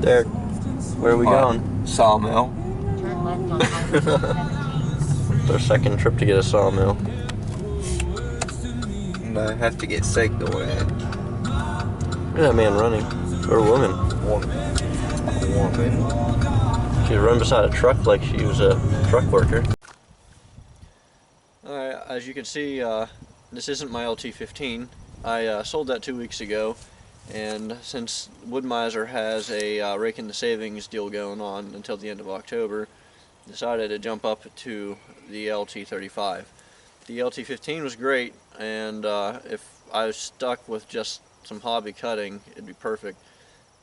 Derek, where are we going? Sawmill. It's our second trip to get a sawmill. And I have to get sick doing it. Look at that man running. Or woman. Woman. She run beside a truck like she was a truck worker. Alright, as you can see, this isn't my LT15. I sold that 2 weeks ago, and since Woodmizer has a rake in the savings deal going on until the end of October, decided to jump up to the LT35. The LT15 was great, and if I was stuck with just some hobby cutting, it'd be perfect.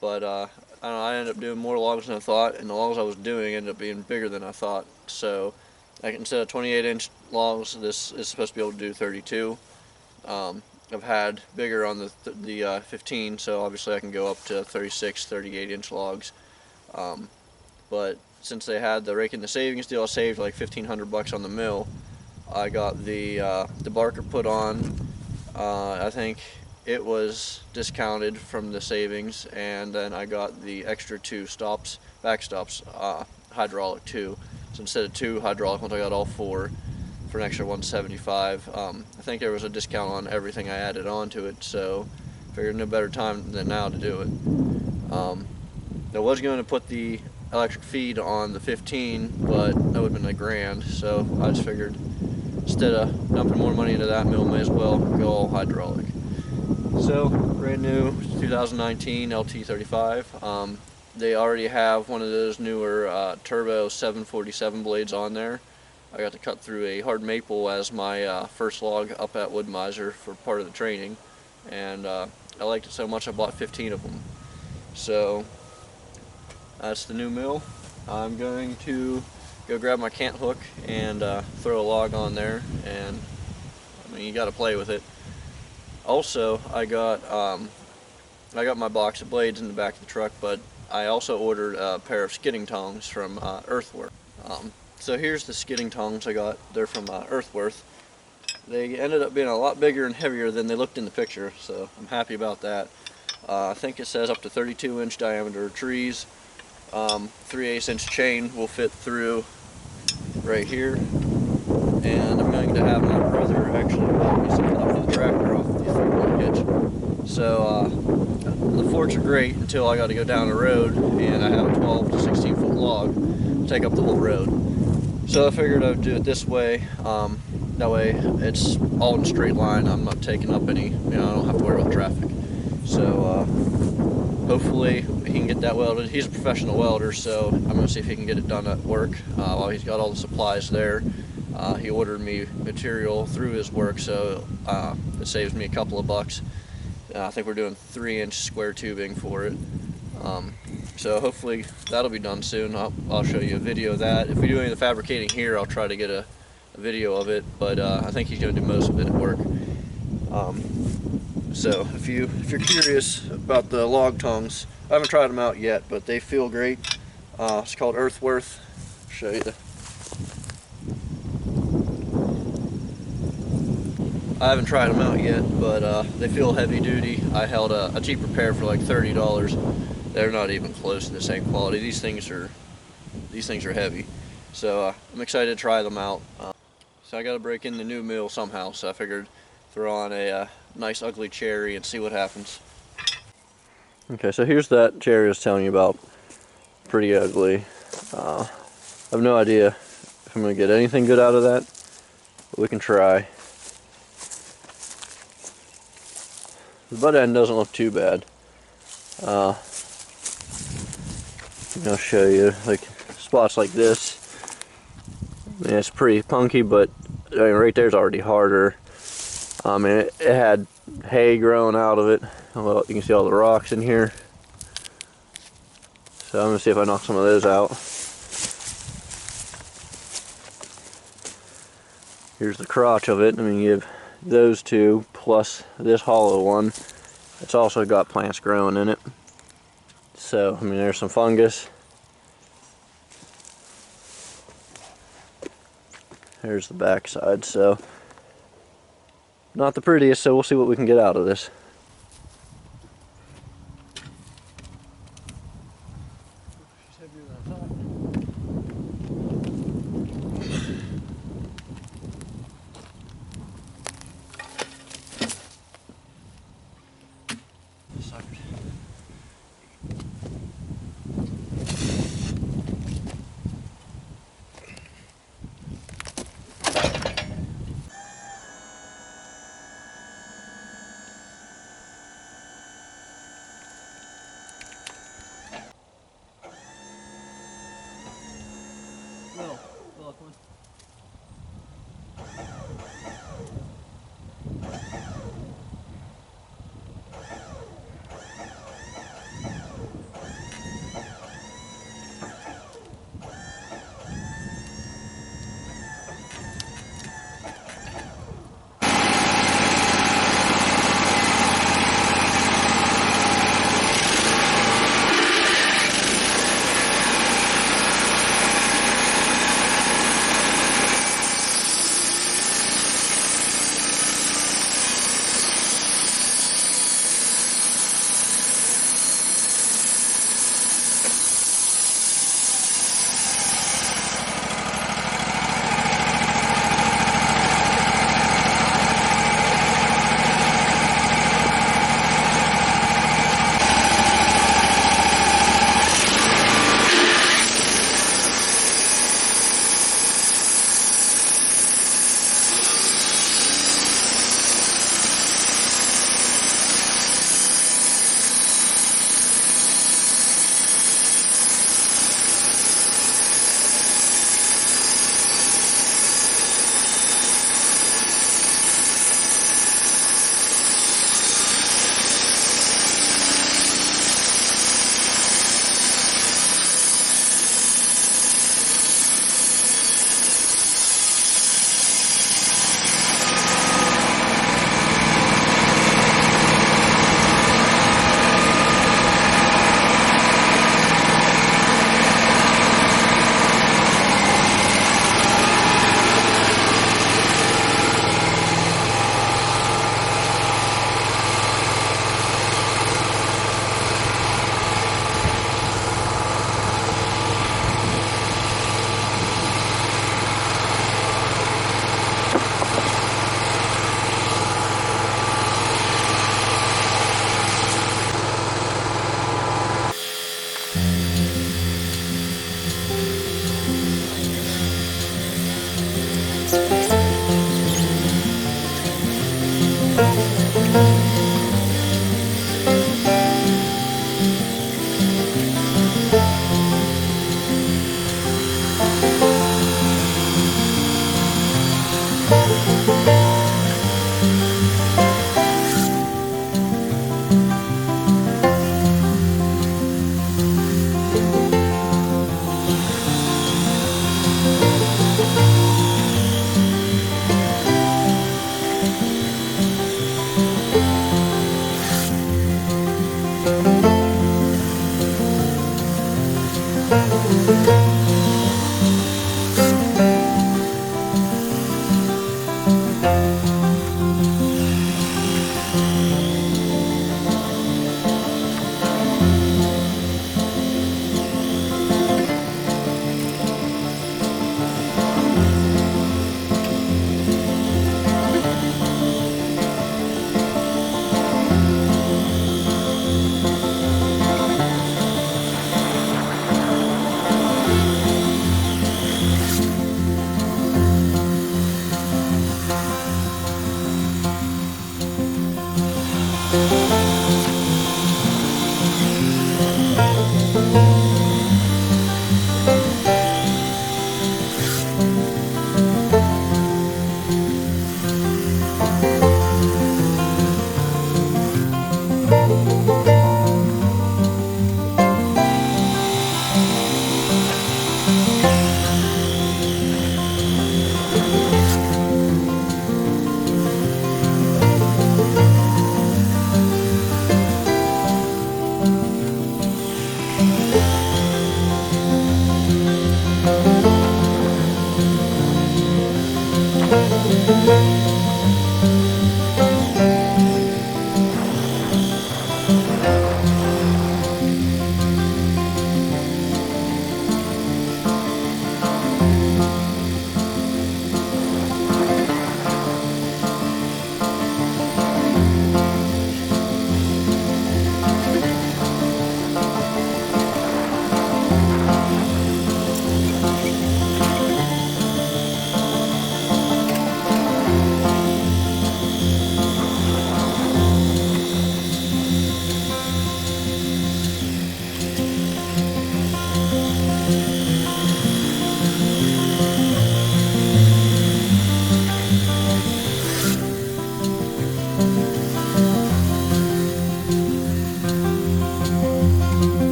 But I don't know, I ended up doing more logs than I thought, and the logs I was doing ended up being bigger than I thought. So, instead of 28-inch logs, this is supposed to be able to do 32. I've had bigger on the 15, so obviously I can go up to 36, 38-inch logs. But since they had the rake in the savings deal, I saved like $1,500 on the mill. I got the debarker put on. I think it was discounted from the savings, and then I got the extra 2 stops, backstops, hydraulic too. So instead of 2 hydraulic ones, I got all 4 for an extra $175. I think there was a discount on everything I added onto it, so I figured no better time than now to do it. I was going to put the electric feed on the 15, but that would have been like $1,000, so I just figured instead of dumping more money into that mill, may as well go all hydraulic. So, brand new 2019 LT35. They already have one of those newer turbo 747 blades on there. I got to cut through a hard maple as my first log up at Woodmizer for part of the training, and I liked it so much I bought 15 of them. So that's the new mill. I'm going to go grab my cant hook and throw a log on there, and I mean, you got to play with it. Also, I got my box of blades in the back of the truck, but I also ordered a pair of skidding tongs from Earthworth. So here's the skidding tongs I got. They're from Earthworth. They ended up being a lot bigger and heavier than they looked in the picture, so I'm happy about that. I think it says up to 32-inch diameter trees. 3/8 inch chain will fit through right here, and I'm going to have my brother actually walk me something up for the tractor off the 3-point hitch. So the forks are great until I got to go down the road, and I have a 12 to 16 foot log to take up the whole road. So I figured I would do it this way. That way it's all in a straight line. I'm not taking up any, I don't have to worry about traffic. So hopefully he can get that welded. He's a professional welder, so I'm going to see if he can get it done at work while he's got all the supplies there. He ordered me material through his work, so it saves me a couple of bucks. I think we're doing 3-inch square tubing for it. So hopefully that'll be done soon. I'll show you a video of that. If we do any of the fabricating here, I'll try to get a video of it, but I think he's going to do most of it at work. So if you're curious about the log tongs, I haven't tried them out yet, but they feel great. It's called Earthworth. I'll show you. I haven't tried them out yet, but they feel heavy duty. I held a cheaper pair for like $30. They're not even close to the same quality. These things are heavy. So I'm excited to try them out. So I got to break in the new mill somehow. So I figured throw on a nice ugly cherry and see what happens. Okay, so here's that cherry I was telling you about. Pretty ugly. I have no idea if I'm going to get anything good out of that, but we can try. The butt end doesn't look too bad. I'll show you, like spots like this. I mean, it's pretty punky, but I mean, right there's already harder. I mean, it had hay growing out of it. Well, you can see all the rocks in here. So I'm gonna see if I knock some of those out. Here's the crotch of it. I mean, you have those two plus this hollow one. It's also got plants growing in it. So, I mean, there's some fungus. There's the back side, so not the prettiest, so we'll see what we can get out of this. Suckers. Willow, come on.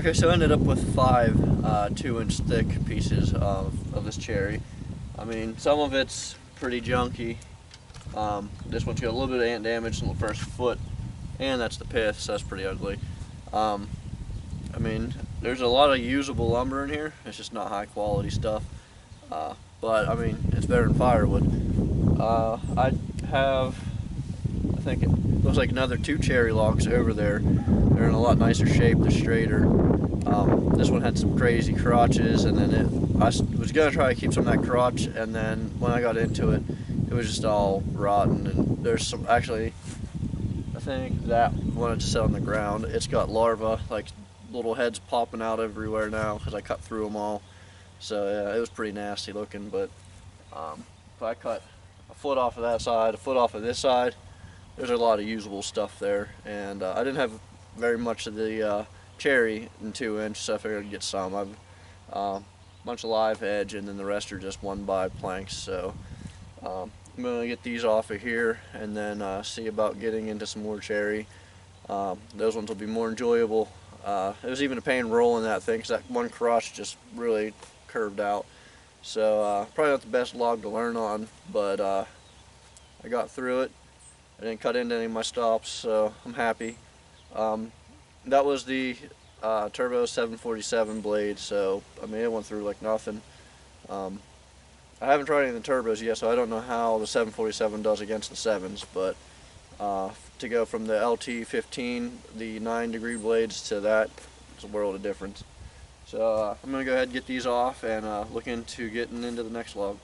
Okay, so I ended up with 5 2-inch thick pieces of this cherry. I mean, some of it's pretty junky. This one's got a little bit of ant damage in the first foot, and that's the pith, so that's pretty ugly. I mean, there's a lot of usable lumber in here. It's just not high quality stuff. But I mean, it's better than firewood. I have, I think it looks like another 2 cherry logs over there. They're in a lot nicer shape. They're straighter. This one had some crazy crotches, and then I was gonna try to keep some of that crotch, and then when I got into it, it was just all rotten. And there's some, actually, I think that wanted to sit on the ground. It's got larvae, like little heads popping out everywhere now because I cut through them all. So yeah, it was pretty nasty looking. But if I cut a foot off of that side, a foot off of this side, there's a lot of usable stuff there. And I didn't have very much of the cherry in 2-inch, so I figured I'd get some. I've a bunch of live edge, and then the rest are just 1x planks. So I'm gonna get these off of here, and then see about getting into some more cherry. Those ones will be more enjoyable. It was even a pain rolling that thing because that one crotch just really curved out. So probably not the best log to learn on, but I got through it. I didn't cut into any of my stops, so I'm happy. That was the Turbo 747 blade, so I mean it went through like nothing. I haven't tried any of the turbos yet, so I don't know how the 747 does against the 7s, but to go from the LT15, the 9-degree blades, to that, it's a world of difference. So I'm going to go ahead and get these off and look into getting into the next log.